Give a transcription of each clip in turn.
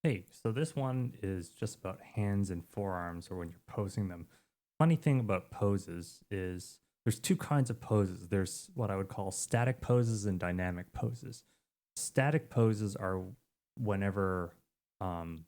Hey, so this one is just about hands and forearms or when you're posing them. Funny thing about poses is there's two kinds of poses. There's what I would call static poses and dynamic poses. Static poses are whenever um,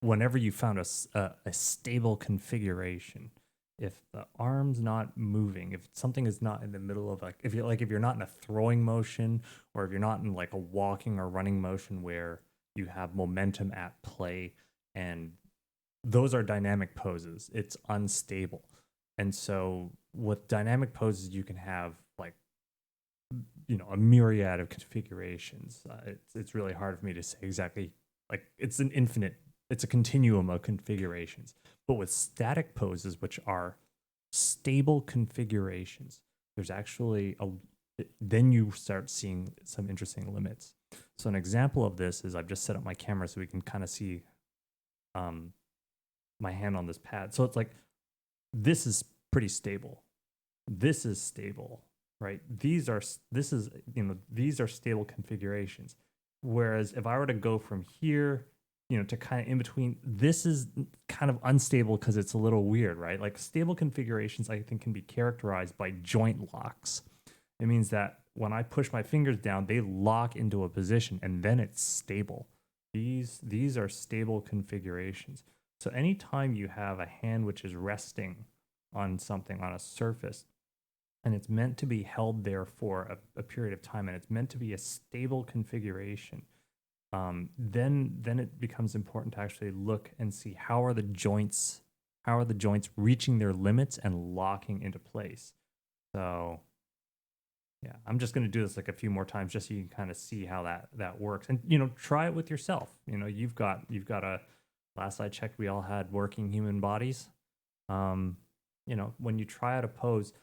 whenever you found a stable configuration. If the arm's not moving, if something is not in the middle of if you're not in a throwing motion, or if you're not in like a walking or running motion where you have momentum at play, and those are dynamic poses. It's unstable. And so with dynamic poses you can have like a myriad of configurations. It's really hard for me to say exactly, like it's a continuum of configurations. But with static poses, which are stable configurations, there's actually then you start seeing some interesting limits. So an example of this is I've just set up my camera so we can kind of see my hand on this pad. So it's like this is pretty stable. This is stable, right? These are stable configurations. Whereas if I were to go from here, to kind of in between, this is kind of unstable because it's a little weird, right? Like stable configurations, I think, can be characterized by joint locks. It means that when I push my fingers down, they lock into a position and then it's stable. These are stable configurations. So anytime you have a hand which is resting on something, on a surface, and it's meant to be held there for a period of time, and it's meant to be a stable configuration, then it becomes important to actually look and see how are the joints reaching their limits and locking into place. So yeah, I'm just going to do this like a few more times just so you can kind of see how that works, and try it with yourself. You've got a, last I checked, we all had working human bodies. When you try out a pose,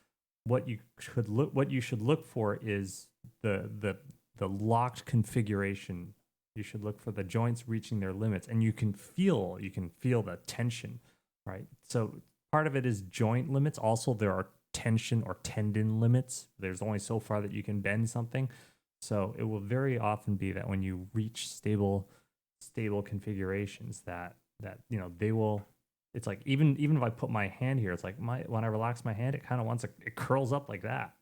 what you should look for is the locked configuration. You should look for the joints reaching their limits, and you can feel the tension, right? So part of it is joint limits. Also, there are tension or tendon limits. There's only so far that you can bend something. So it will very often be that when you reach stable configurations, that they will. It's like even if I put my hand here, it's like when I relax my hand, it kind of it curls up like that,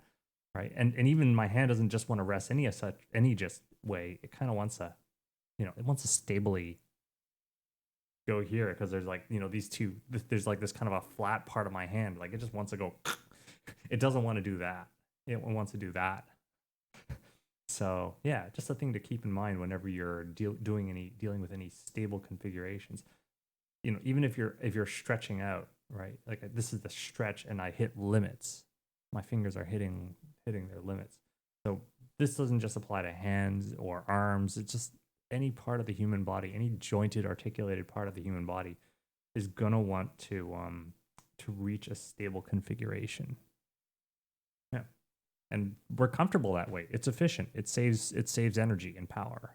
right? And even my hand doesn't just want to rest any just way. It kind of wants to, it wants to stably go here, because there's like these two. There's like this kind of a flat part of my hand, like it just wants to go. It doesn't want to do that. It wants to do that. So yeah, just a thing to keep in mind whenever you're dealing with any stable configurations. Even if you're stretching out, right? Like this is the stretch and I hit limits. My fingers are hitting their limits. So this doesn't just apply to hands or arms. It's just any part of the human body, any jointed, articulated part of the human body is gonna want to reach a stable configuration. Yeah. And we're comfortable that way. It's efficient. It saves energy and power.